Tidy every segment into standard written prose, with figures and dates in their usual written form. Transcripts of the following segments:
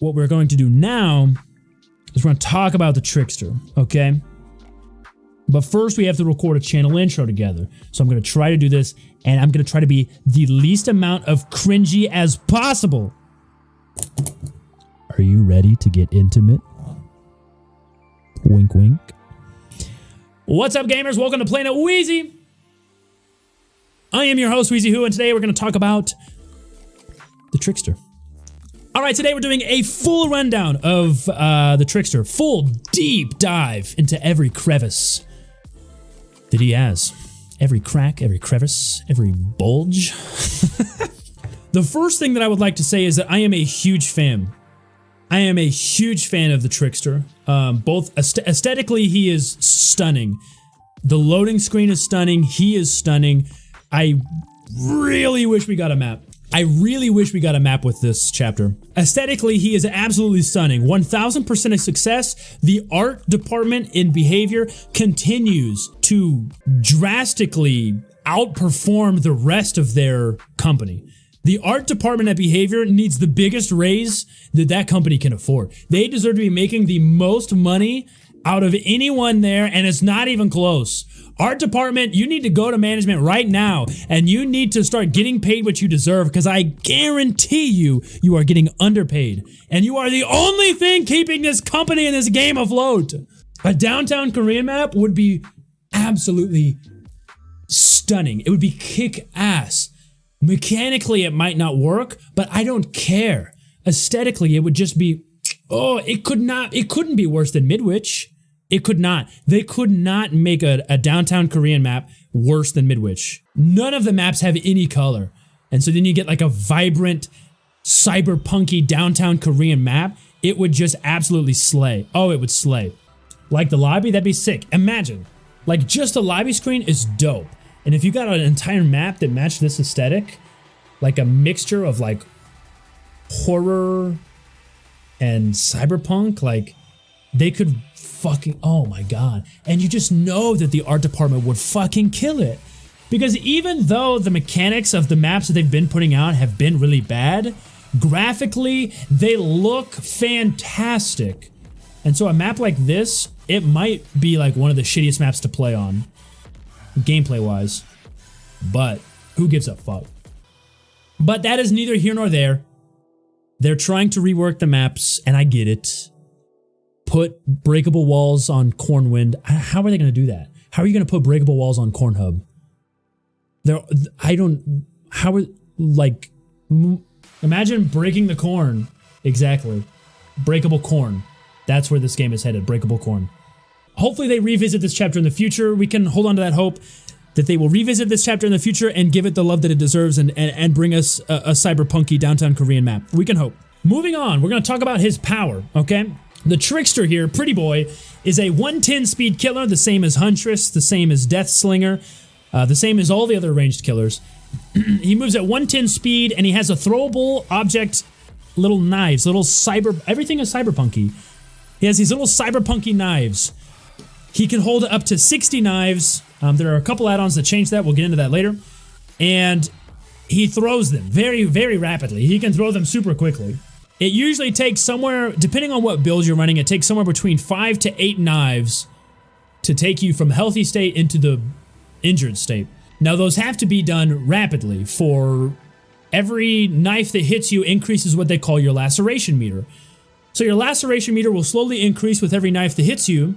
what we're going to do now is we're going to talk about the Trickster, okay? But first, we have to record a channel intro together. So I'm going to try to do this, and I'm going to try to be the least amount of cringy as possible. Are you ready to get intimate? Wink, wink. What's up, gamers? Welcome to Planet Wheezy. I am your host, Wheezy Who, and today we're going to talk about the Trickster. All right, today we're doing a full rundown of the Trickster. Full, deep dive into every crevice that he has. Every crack, every crevice, every bulge. The first thing that I would like to say is that I am a huge fan. I am a huge fan of the Trickster. Both aesthetically, he is stunning. The loading screen is stunning. He is stunning. I really wish we got a map. I really wish we got a map with this chapter. Aesthetically, he is absolutely stunning. 1000% of success. The art department in behavior continues to drastically outperform the rest of their company. The art department at Behavior needs the biggest raise that that company can afford. They deserve to be making the most money out of anyone there, and it's not even close. Art department, you need to go to management right now, and you need to start getting paid what you deserve, because I guarantee you, you are getting underpaid. And you are the only thing keeping this company and this game afloat. A downtown Korean map would be absolutely stunning. It would be kick-ass. Mechanically, it might not work, but I don't care. Aesthetically, it would just be, oh, it couldn't be worse than Midwich. It could not. They could not make a downtown Korean map worse than Midwich. None of the maps have any color. And so then you get like a vibrant, cyberpunky downtown Korean map. It would just absolutely slay. Oh, it would slay. Like the lobby, that'd be sick. Imagine, like just the lobby screen is dope. And if you got an entire map that matched this aesthetic, like a mixture of like horror and cyberpunk, like they could fucking, oh my god. And you just know that the art department would fucking kill it. Because even though the mechanics of the maps that they've been putting out have been really bad, graphically, they look fantastic. And so a map like this, it might be like one of the shittiest maps to play on, gameplay wise, but who gives a fuck? But that is neither here nor there. They're trying to rework the maps, and I get it. Put breakable walls on Cornwind. How are they going to do that? How are you going to put breakable walls on Cornhub? Imagine breaking the corn. Exactly. Breakable corn. That's where this game is headed, breakable corn. Hopefully they revisit this chapter in the future. We can hold on to that hope that they will revisit this chapter in the future and give it the love that it deserves and bring us a cyberpunky downtown Korean map. We can hope. Moving on, we're going to talk about his power, okay? The Trickster here, Pretty Boy, is a 110 speed killer, the same as Huntress, the same as Death Slinger, the same as all the other ranged killers. He moves at 110 speed, and he has a throwable object, little knives, everything is cyberpunky. He has these little cyberpunky knives. He can hold up to 60 knives. There are a couple add-ons that change that. We'll get into that later. And he throws them very, very rapidly. He can throw them super quickly. It usually takes somewhere, depending on what build you're running, it takes somewhere between 5 to 8 knives to take you from healthy state into the injured state. Now, those have to be done rapidly. For every knife that hits you increases what they call your laceration meter. So your laceration meter will slowly increase with every knife that hits you,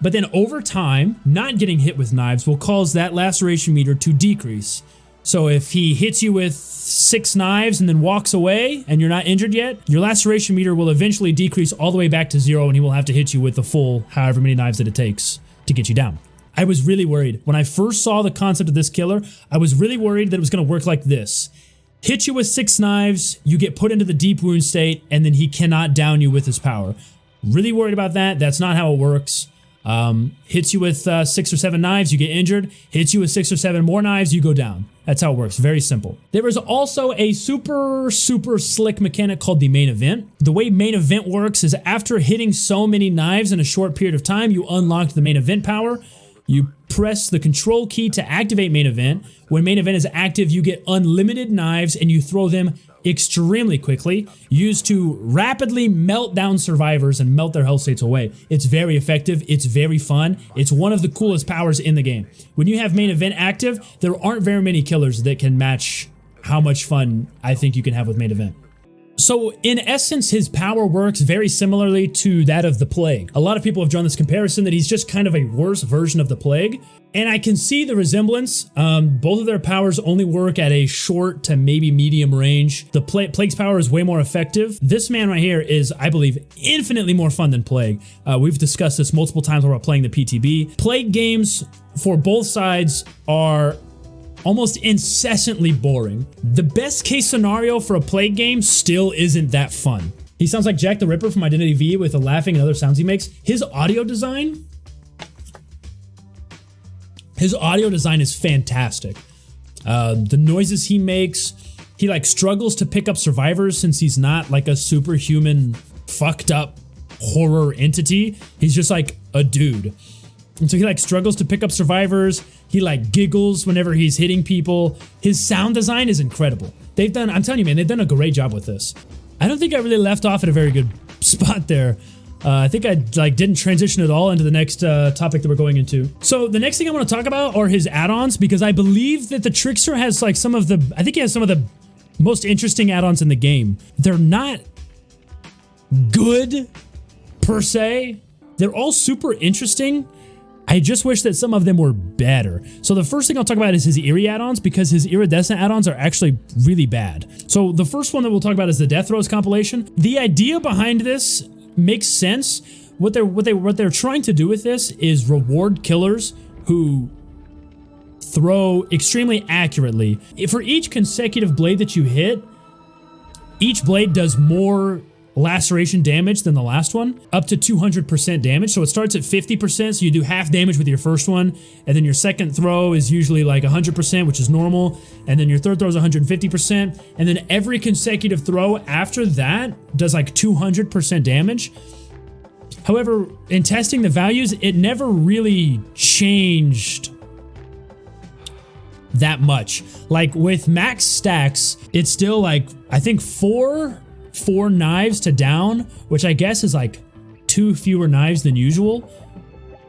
but then over time, not getting hit with knives will cause that laceration meter to decrease. So if he hits you with 6 knives and then walks away and you're not injured yet, your laceration meter will eventually decrease all the way back to 0, and he will have to hit you with the full however many knives that it takes to get you down. I was really worried. When I first saw the concept of this killer, I was really worried that it was going to work like this. Hit you with 6 knives, you get put into the deep wound state, and then he cannot down you with his power. Really worried about that. That's not how it works. Hits you with 6 or 7 knives, you get injured. Hits you with 6 or 7 more knives, you go down. That's how it works. Very simple. There is also a super slick mechanic called the main event. The way main event works is after hitting so many knives in a short period of time, you unlock the main event power. You press the control key to activate main event. When main event is active, you get unlimited knives and you throw them extremely quickly, used to rapidly melt down survivors and melt their health states away. It's very effective, it's very fun, it's one of the coolest powers in the game. When you have main event active, there aren't very many killers that can match how much fun I think you can have with main event. So in essence, his power works very similarly to that of the Plague. A lot of people have drawn this comparison that he's just kind of a worse version of the Plague. And I can see the resemblance. Both of their powers only work at a short to maybe medium range. The Plague's power is way more effective. This man right here is, I believe, infinitely more fun than Plague. We've discussed this multiple times while we're playing the PTB. Plague games for both sides are almost incessantly boring. The best case scenario for a Plague game still isn't that fun. He sounds like Jack the Ripper from Identity V with the laughing and other sounds he makes. His audio design is fantastic. The noises he makes, he like struggles to pick up survivors since he's not like a superhuman fucked up horror entity. He's just like a dude. And so he like struggles to pick up survivors. He like giggles whenever he's hitting people. His sound design is incredible. I'm telling you, man, they've done a great job with this. I don't think I really left off at a very good spot there. I think I like didn't transition at all into the next topic that we're going into. So the next thing I want to talk about are his add-ons, because I believe that the Trickster has like I think he has some of the most interesting add-ons in the game. They're not good per se. They're all super interesting. I just wish that some of them were better. So the first thing I'll talk about is his Eerie add-ons, because his iridescent add-ons are actually really bad. So the first one that we'll talk about is the Death Throws compilation. The idea behind this makes sense. What they're trying to do with this is reward killers who throw extremely accurately. For each consecutive blade that you hit, each blade does more laceration damage than the last one, up to 200% damage. So it starts at 50%, so you do half damage with your first one, and then your second throw is usually like 100%, which is normal, and then your third throw is 150%, and then every consecutive throw after that does like 200% damage. However, in testing the values, it never really changed that much. Like with max stacks, it's still like, I think four knives to down, which I guess is like 2 fewer knives than usual.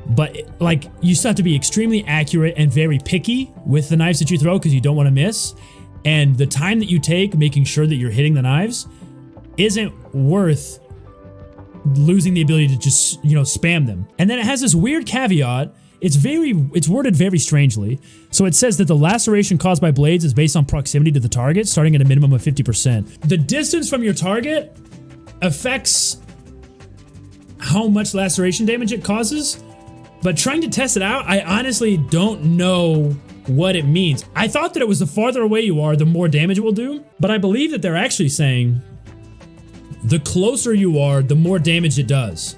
But like, you still have to be extremely accurate and very picky with the knives that you throw because you don't want to miss. And the time that you take making sure that you're hitting the knives isn't worth losing the ability to just, spam them. And then it has this weird caveat. It's worded very strangely. So it says that the laceration caused by blades is based on proximity to the target, starting at a minimum of 50%. The distance from your target affects how much laceration damage it causes, but trying to test it out, I honestly don't know what it means. I thought that it was the farther away you are, the more damage it will do, but I believe that they're actually saying the closer you are, the more damage it does.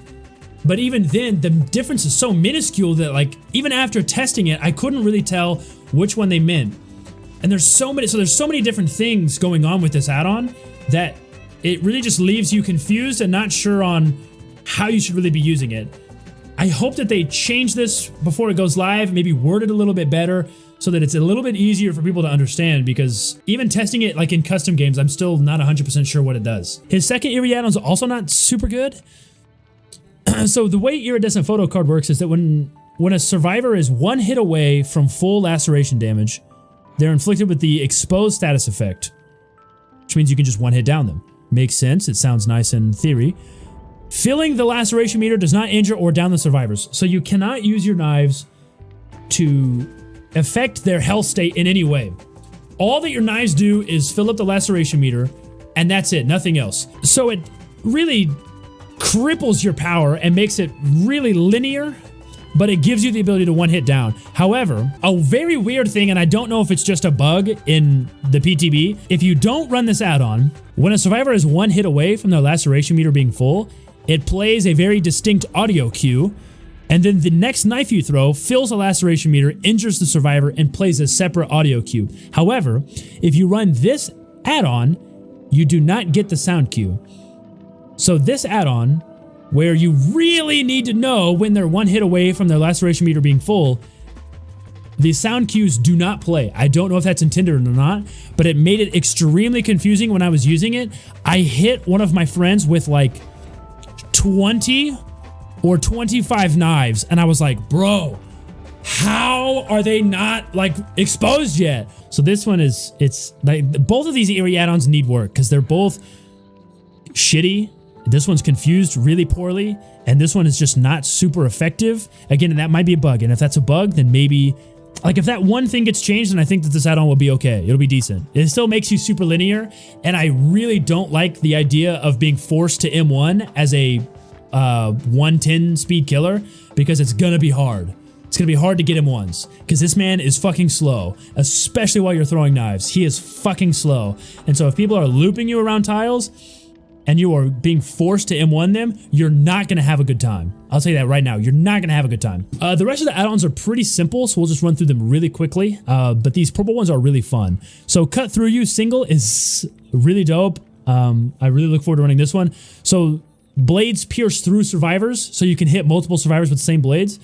But even then, the difference is so minuscule that like, even after testing it, I couldn't really tell which one they meant. And there's so many different things going on with this add-on that it really just leaves you confused and not sure on how you should really be using it. I hope that they change this before it goes live, maybe word it a little bit better so that it's a little bit easier for people to understand, because even testing it like in custom games, I'm still not 100% sure what it does. His second Eerie add-on is also not super good. So the way iridescent photo card works is that when a survivor is one hit away from full laceration damage, they're inflicted with the exposed status effect, which means you can just one hit down them. Makes sense. It sounds nice in theory. Filling the laceration meter does not injure or down the survivors, so you cannot use your knives to affect their health state in any way. All that your knives do is fill up the laceration meter, and that's it, nothing else. So it really cripples your power and makes it really linear, but it gives you the ability to one hit down. However, a very weird thing, and I don't know if it's just a bug in the PTB, if you don't run this add-on, when a survivor is one hit away from their laceration meter being full, it plays a very distinct audio cue, and then the next knife you throw fills a laceration meter, injures the survivor, and plays a separate audio cue. However, if you run this add-on, you do not get the sound cue. So this add-on, where you really need to know when they're one hit away from their laceration meter being full, the sound cues do not play. I don't know if that's intended or not, but it made it extremely confusing when I was using it. I hit one of my friends with like 20 or 25 knives, and I was like, bro, how are they not like exposed yet? So this one is, it's like both of these eerie add-ons need work because they're both shitty. This one's confused really poorly, and this one is just not super effective. Again, and that might be a bug, and if that's a bug, then maybe, like if that one thing gets changed, then I think that this add-on will be okay. It'll be decent. It still makes you super linear, and I really don't like the idea of being forced to M1 as a 110 speed killer, because it's gonna be hard. It's gonna be hard to get him once, because this man is fucking slow, especially while you're throwing knives. He is fucking slow, and so if people are looping you around tiles, and you are being forced to M1 them, you're not gonna have a good time. I'll tell you that right now, you're not gonna have a good time. The rest of the add-ons are pretty simple, so we'll just run through them really quickly, but these purple ones are really fun. So Cut Through You single is really dope. I really look forward to running this one. So blades pierce through survivors, so you can hit multiple survivors with the same blades.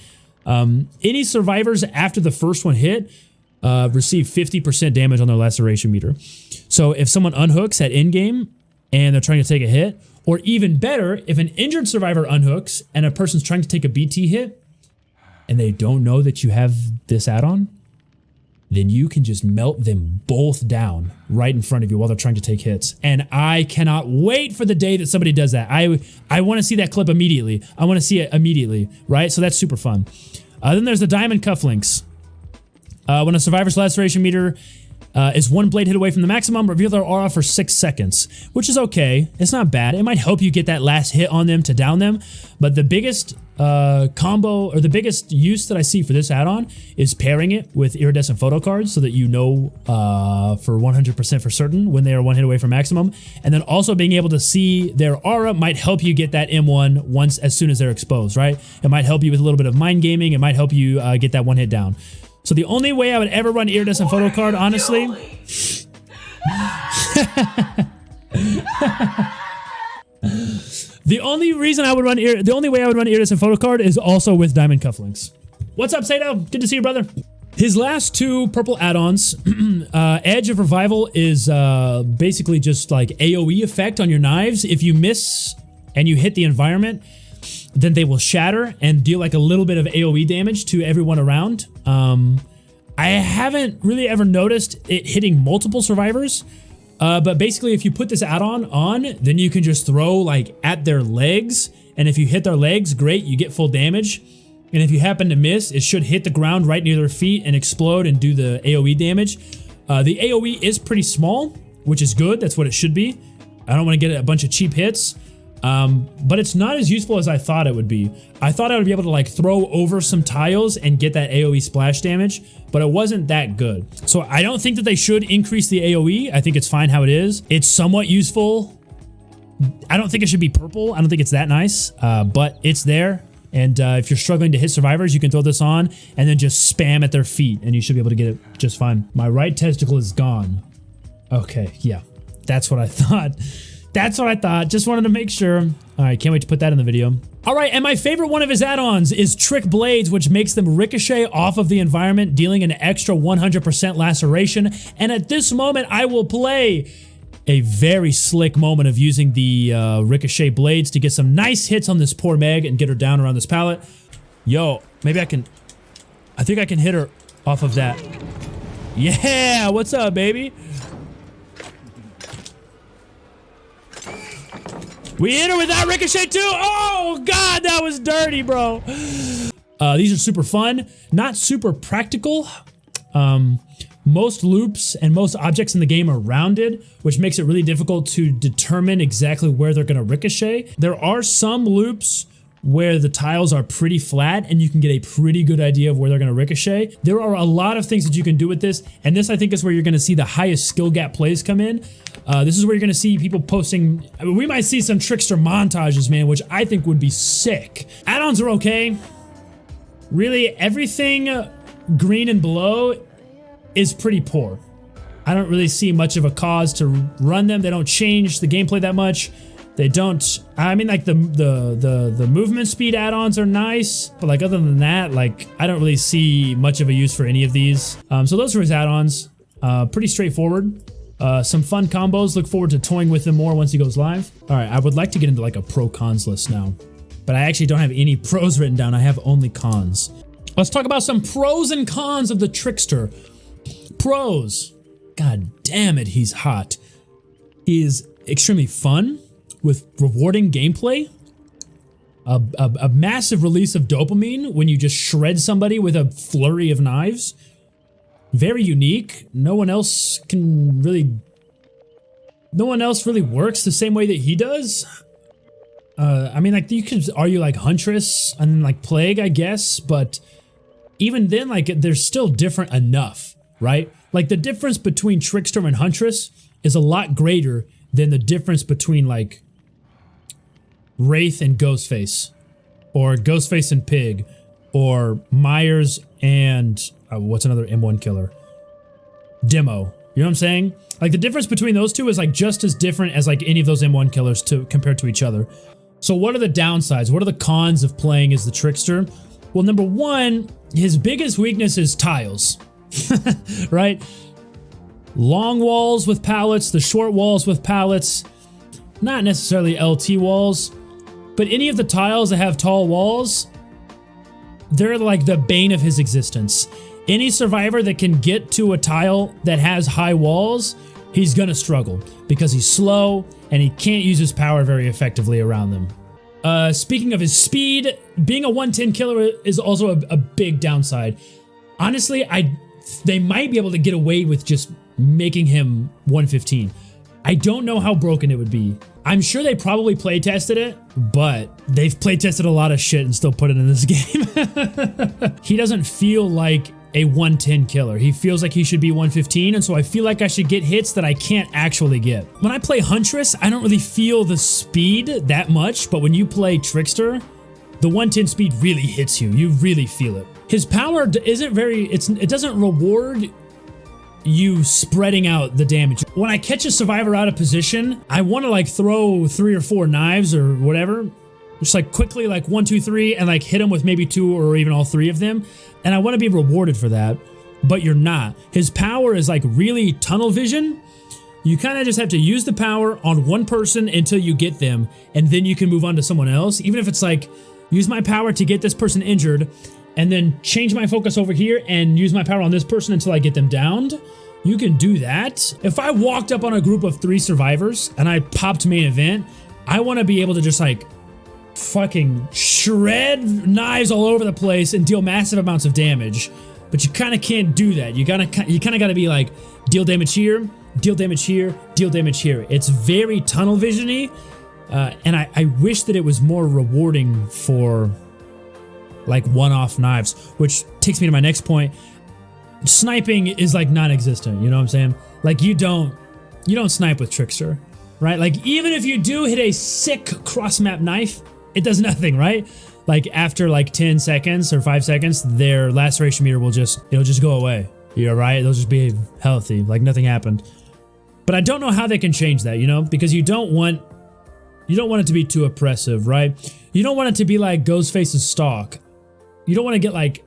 Any survivors after the first one hit receive 50% damage on their laceration meter. So if someone unhooks at endgame, and they're trying to take a hit, or even better, if an injured survivor unhooks and a person's trying to take a BT hit and they don't know that you have this add-on, then you can just melt them both down right in front of you while they're trying to take hits. And I cannot wait for the day that somebody does that. I want to see that clip immediately. I want to see it immediately, right? So that's super fun. Then there's the diamond cufflinks. When a survivor's laceration meter is one blade hit away from the maximum, reveal their aura for 6 seconds, which is okay. It's not bad. It might help you get that last hit on them to down them, but the biggest combo, or the biggest use that I see for this add-on is pairing it with iridescent photo cards so that you know for 100% for certain when they are one hit away from maximum, and then also being able to see their aura might help you get that M1 once as soon as they're exposed, right? It might help you with a little bit of mind gaming. It might help you get that one hit down. So the only way I would ever run iridescent photo card, honestly, the only way I would run iridescent photo card is also with diamond cufflinks. What's up, Sato? Good to see you, brother. His last two purple add-ons, Edge of Revival is basically just like AoE effect on your knives. If you miss and you hit the environment, then they will shatter and deal like a little bit of AoE damage to everyone around. I haven't really ever noticed it hitting multiple survivors, but basically if you put this add-on on, then you can just throw like at their legs, and if you hit their legs, great, you get full damage. And if you happen to miss, it should hit the ground right near their feet and explode and do the AoE damage. The AoE is pretty small, which is good. That's what it should be. I don't want to get a bunch of cheap hits. But it's not as useful as I thought it would be. I thought I would be able to like throw over some tiles and get that AoE splash damage, but it wasn't that good. So I don't think that they should increase the AoE. I think it's fine how it is. It's somewhat useful. I don't think it should be purple. I don't think it's that nice, but it's there. And if you're struggling to hit survivors, you can throw this on and then just spam at their feet and you should be able to get it just fine. My right testicle is gone. Okay, yeah, that's what I thought. That's what I thought. Just wanted to make sure. All right, can't wait to put that in the video. All right, and my favorite one of his add-ons is Trick Blades, which makes them ricochet off of the environment, dealing an extra 100% laceration. And at this moment, I will play a very slick moment of using the ricochet blades to get some nice hits on this poor Meg and get her down around this pallet. Yo, maybe I think I can hit her off of that. Yeah, what's up, baby? We hit her with that ricochet too. Oh God, that was dirty, bro. These are super fun, not super practical. Most loops and most objects in the game are rounded, which makes it really difficult to determine exactly where they're gonna ricochet. There are some loops where the tiles are pretty flat and you can get a pretty good idea of where they're gonna ricochet. There are a lot of things that you can do with this, and this I think is where you're gonna see the highest skill gap plays come in. This is where you're gonna see people posting, I mean, we might see some Trickster montages, man, which I think would be sick. Add-ons are okay. Really, everything green and below is pretty poor. I don't really see much of a cause to run them. They don't change the gameplay that much. They don't, I mean, like the movement speed add-ons are nice, but like other than that, like I don't really see much of a use for any of these. So those are his add-ons. Pretty straightforward. Some fun combos. Look forward to toying with them more once he goes live. All right, I would like to get into like a pro cons list now, but I actually don't have any pros written down. I have only cons. Let's talk about some pros and cons of the Trickster. Pros. God damn it, he's hot. He is extremely fun with rewarding gameplay. A massive release of dopamine when you just shred somebody with a flurry of knives. Very unique. No one else really works the same way that he does. I mean, like, you could argue like Huntress and like Plague, I guess, but even then, like, they're still different enough, right? Like, the difference between Trickster and Huntress is a lot greater than the difference between like Wraith and Ghostface, or Ghostface and Pig, or Myers and what's another M1 killer? Demo. You know what I'm saying? Like, the difference between those two is like just as different as like any of those M1 killers compared to each other. So what are the downsides? What are the cons of playing as the Trickster? Well, number one, his biggest weakness is tiles, right? Long walls with pallets, the short walls with pallets, not necessarily LT walls, but any of the tiles that have tall walls, they're like the bane of his existence. Any survivor that can get to a tile that has high walls, he's gonna struggle because he's slow and he can't use his power very effectively around them. Speaking of his speed, being a 110 killer is also a big downside. Honestly, they might be able to get away with just making him 115. I don't know how broken it would be. I'm sure they probably play tested it, but they've play tested a lot of shit and still put it in this game. He doesn't feel like a 110 killer. He feels like he should be 115, and so I feel like I should get hits that I can't actually get. When I play Huntress, I don't really feel the speed that much, but when you play Trickster, the 110 speed really hits you. You really feel it. His power isn't very, it doesn't reward you spreading out the damage. When I catch a survivor out of position, I want to like throw 3 or 4 knives or whatever, just like quickly like 1, 2, 3 and like hit him with maybe 2 or even all 3 of them, and I want to be rewarded for that, but you're not. His power is like really tunnel vision. You kind of just have to use the power on one person until you get them, and then you can move on to someone else. Even if it's like, use my power to get this person injured, and then change my focus over here and use my power on this person until I get them downed. You can do that. If I walked up on a group of 3 survivors and I popped main event, I want to be able to just like fucking shred knives all over the place and deal massive amounts of damage. But you kind of can't do that. You kind of got to be like, deal damage here, deal damage here, deal damage here. It's very tunnel vision-y, and I wish that it was more rewarding for like one-off knives, which takes me to my next point. Sniping is like non-existent, you know what I'm saying? Like, you don't snipe with Trickster, right? Like, even if you do hit a sick cross-map knife, it does nothing, right? Like, after like 10 seconds or 5 seconds, their laceration meter will just go away. You're right, they'll just be healthy, like nothing happened. But I don't know how they can change that, you know? Because you don't want it to be too oppressive, right? You don't want it to be like Ghostface's stalk. You don't want to get like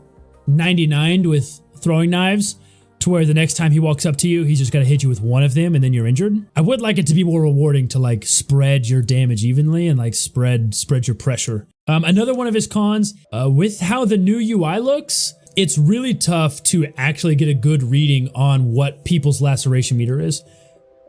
99'd with throwing knives to where the next time he walks up to you, he's just got to hit you with 1 of them and then you're injured. I would like it to be more rewarding to like spread your damage evenly and like spread your pressure. Another one of his cons, with how the new UI looks, it's really tough to actually get a good reading on what people's laceration meter is.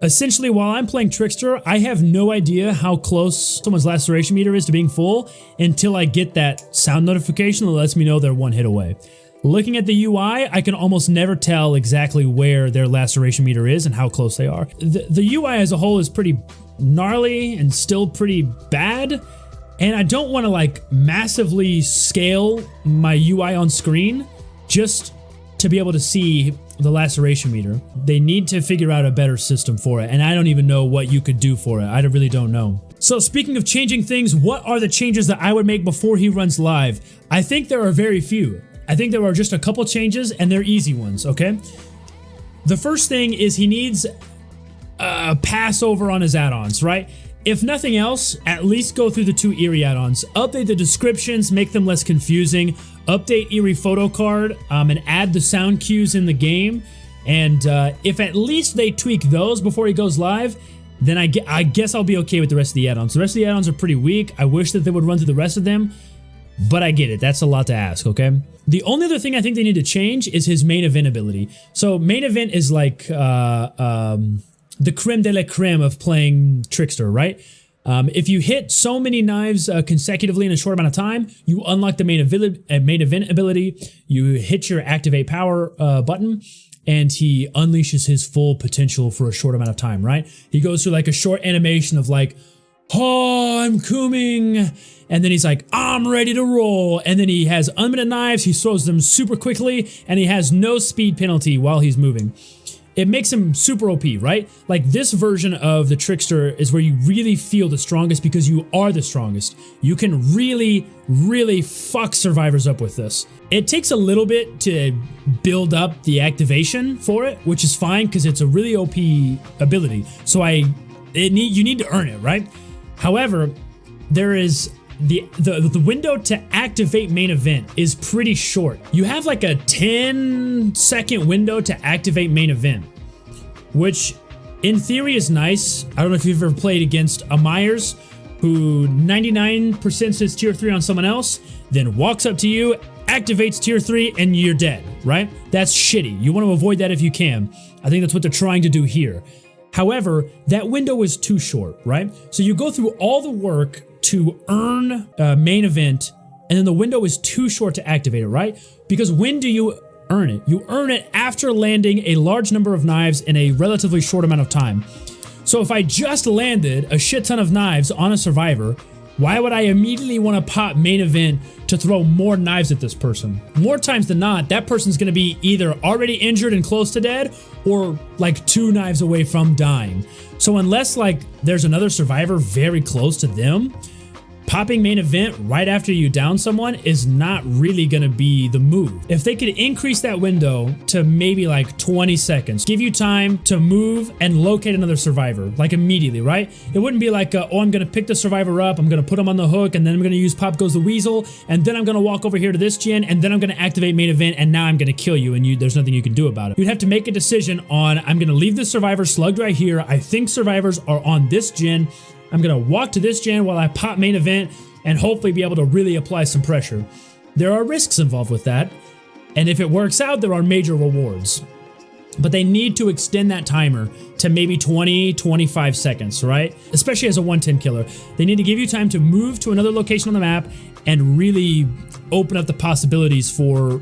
Essentially, while I'm playing Trickster, I have no idea how close someone's laceration meter is to being full until I get that sound notification that lets me know they're 1 hit away. Looking at the UI, I can almost never tell exactly where their laceration meter is and how close they are. The UI as a whole is pretty gnarly and still pretty bad, and I don't want to like massively scale my UI on screen just to be able to see the laceration meter. They need to figure out a better system for it, and I don't even know what you could do for it. I really don't know. So speaking of changing things, what are the changes that I would make before he runs live? I think there are very few. I think there are just a couple changes, and they're easy ones, okay? The first thing is he needs a pass over on his add-ons, right? If nothing else, at least go through the 2 Eerie add-ons. Update the descriptions, make them less confusing. Update Eerie photo card, and add the sound cues in the game. And if at least they tweak those before he goes live, then I guess I'll be okay with the rest of the add-ons. The rest of the add-ons are pretty weak. I wish that they would run through the rest of them, but I get it. That's a lot to ask, okay? The only other thing I think they need to change is his main event ability. So main event is like the creme de la creme of playing Trickster, right? If you hit so many knives consecutively in a short amount of time, you unlock the main event ability. You hit your activate power button, and he unleashes his full potential for a short amount of time, right? He goes through like a short animation of like, oh, I'm coming. And then he's like, I'm ready to roll. And then he has unlimited knives. He throws them super quickly, and he has no speed penalty while he's moving. It makes him super OP, right? Like this version of the Trickster is where you really feel the strongest because you are the strongest. You can really, really fuck survivors up with this. It takes a little bit to build up the activation for it, which is fine because it's a really OP ability. So you need to earn it, right? However, there is the window to activate main event is pretty short. You have like a 10-second window to activate main event, which in theory is nice. I don't know if you've ever played against a Myers who 99% says tier 3 on someone else, then walks up to you, activates tier 3, and you're dead, right? That's shitty. You want to avoid that if you can. I think that's what they're trying to do here. However, that window is too short, right? So you go through all the work to earn main event, and then the window is too short to activate it, right? Because when do you earn it? You earn it after landing a large number of knives in a relatively short amount of time. So if I just landed a shit ton of knives on a survivor, why would I immediately want to pop main event to throw more knives at this person? More times than not, that person's going to be either already injured and close to dead, or like 2 knives away from dying. So unless like there's another survivor very close to them, popping main event right after you down someone is not really gonna be the move. If they could increase that window to maybe like 20 seconds, give you time to move and locate another survivor, like immediately, right? It wouldn't be like, oh, I'm gonna pick the survivor up, I'm gonna put him on the hook, and then I'm gonna use Pop Goes the Weasel, and then I'm gonna walk over here to this gen, and then I'm gonna activate main event, and now I'm gonna kill you, and there's nothing you can do about it. You'd have to make a decision on, I'm gonna leave this survivor slugged right here, I think survivors are on this gen, I'm gonna walk to this gen while I pop main event and hopefully be able to really apply some pressure. There are risks involved with that, and if it works out, there are major rewards. But they need to extend that timer to maybe 20, 25 seconds, right? Especially as a 110 killer. They need to give you time to move to another location on the map and really open up the possibilities for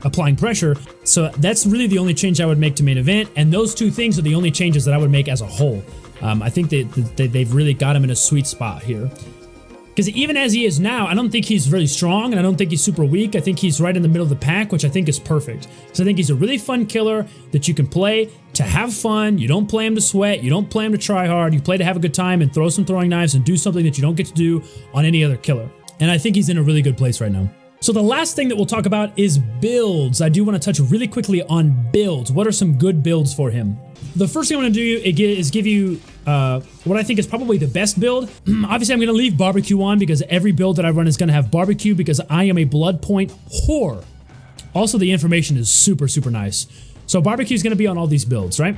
applying pressure. So that's really the only change I would make to main event, and those 2 things are the only changes that I would make as a whole. I think they've really got him in a sweet spot here. Because even as he is now, I don't think he's really strong, and I don't think he's super weak. I think he's right in the middle of the pack, which I think is perfect. Because I think he's a really fun killer that you can play to have fun. You don't play him to sweat. You don't play him to try hard. You play to have a good time and throw some throwing knives and do something that you don't get to do on any other killer. And I think he's in a really good place right now. So the last thing that we'll talk about is builds. I do want to touch really quickly on builds. What are some good builds for him? The first thing I want to do is give you what I think is probably the best build. Obviously, I'm going to leave barbecue on because every build that I run is going to have barbecue because I am a blood point whore. Also, the information is super, super nice. So barbecue is going to be on all these builds, right?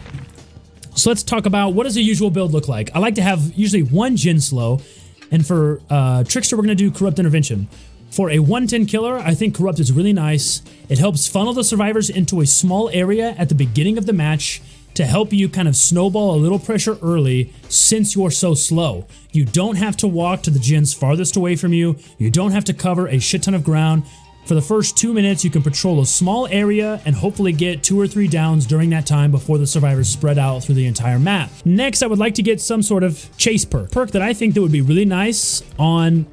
So let's talk about what does a usual build look like. I like to have usually 1 gen slow, and for Trickster, we're going to do corrupt intervention. For a 110 killer, I think Corrupt is really nice. It helps funnel the survivors into a small area at the beginning of the match to help you kind of snowball a little pressure early since you're so slow. You don't have to walk to the gens farthest away from you. You don't have to cover a shit ton of ground. For the first 2 minutes, you can patrol a small area and hopefully get 2 or 3 downs during that time before the survivors spread out through the entire map. Next, I would like to get some sort of chase perk. Perk that I think that would be really nice on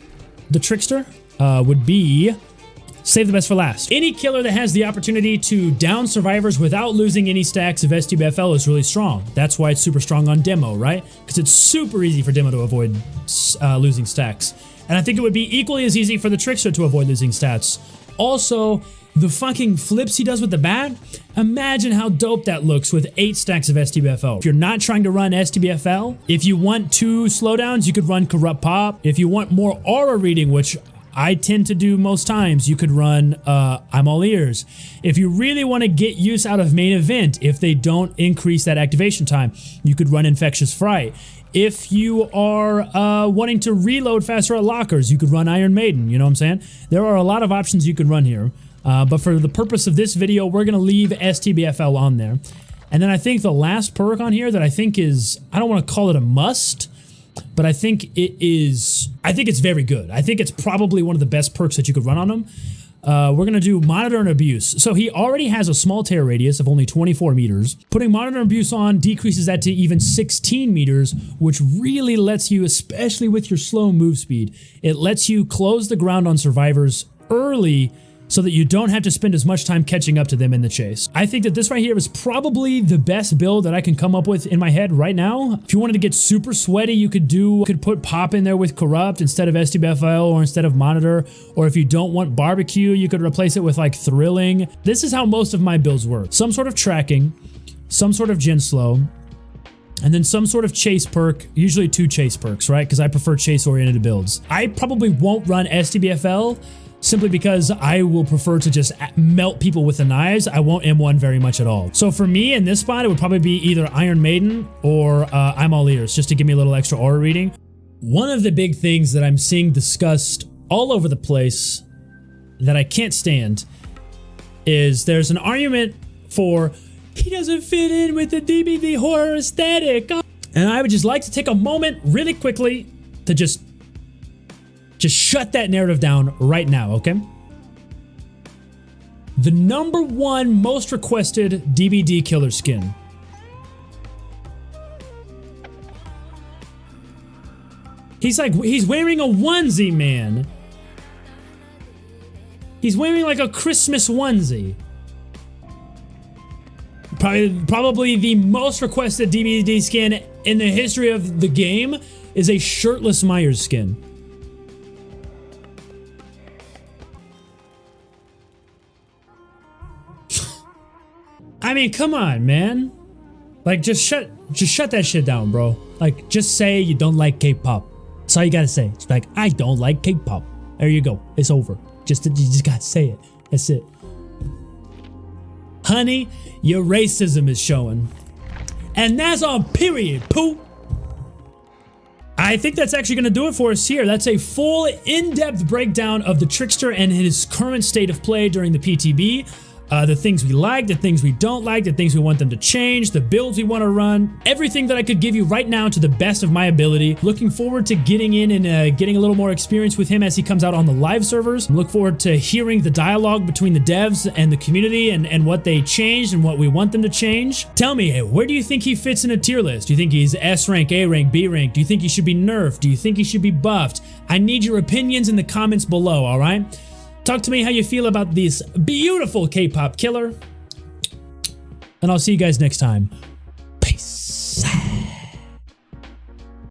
the Trickster would be save the best for last. Any killer that has the opportunity to down survivors without losing any stacks of STBFL is really strong. That's why it's super strong on demo, right? Because it's super easy for demo to avoid losing stacks. And I think it would be equally as easy for the Trickster to avoid losing stats. Also, the fucking flips he does with the bat, imagine how dope that looks with 8 stacks of STBFL. If you're not trying to run STBFL, if you want 2 slowdowns, you could run Corrupt Pop. If you want more aura reading, which I tend to do most times, you could run I'm All Ears. If you really want to get use out of Main Event, if they don't increase that activation time, you could run Infectious Fright. If you are wanting to reload faster at lockers, you could run Iron Maiden, you know what I'm saying? There are a lot of options you could run here. But for the purpose of this video, we're going to leave STBFL on there. And then I think the last perk on here that I think is, I don't want to call it a must, but I think it is, I think it's very good. I think it's probably one of the best perks that you could run on him. We're going to do Monitor and Abuse. So he already has a small tear radius of only 24 meters. Putting Monitor and Abuse on decreases that to even 16 meters, which really lets you, especially with your slow move speed, it lets you close the ground on survivors early so that you don't have to spend as much time catching up to them in the chase. I think that this right here is probably the best build that I can come up with in my head right now. If you wanted to get super sweaty, you could put Pop in there with Corrupt instead of STBFL or instead of Monitor. Or if you don't want Barbecue, you could replace it with like Thrilling. This is how most of my builds work. Some sort of tracking, some sort of gen slow, and then some sort of chase perk, usually 2 chase perks, right? Because I prefer chase-oriented builds. I probably won't run STBFL, simply because I will prefer to just melt people with the knives. I won't M1 very much at all. So for me in this spot, it would probably be either Iron Maiden or I'm All Ears, just to give me a little extra aura reading. One of the big things that I'm seeing discussed all over the place that I can't stand is there's an argument for he doesn't fit in with the DBD horror aesthetic. And I would just like to take a moment really quickly to just shut that narrative down right now, okay? The #1 most requested DBD killer skin. He's wearing a onesie, man. He's wearing like a Christmas onesie. Probably the most requested DBD skin in the history of the game is a shirtless Myers skin. I mean, come on, man. Like, just shut that shit down, bro. Like, just say you don't like K-pop. That's all you gotta say. It's like, I don't like K-pop. There you go. It's over. You just gotta say it. That's it. Honey, your racism is showing. And that's on period, poo. I think that's actually going to do it for us here. That's a full, in-depth breakdown of the Trickster and his current state of play during the PTB. The things we like, the things we don't like, the things we want them to change, the builds we want to run, everything that I could give you right now to the best of my ability. Looking forward to getting in and getting a little more experience with him as he comes out on the live servers. Look forward to hearing the dialogue between the devs and the community and what they changed and what we want them to change. Tell me, where do you think he fits in a tier list? Do you think he's S rank, A rank, B rank? Do you think he should be nerfed? Do you think he should be buffed? I need your opinions in the comments below, all right? Talk to me how you feel about this beautiful K-pop killer. And I'll see you guys next time.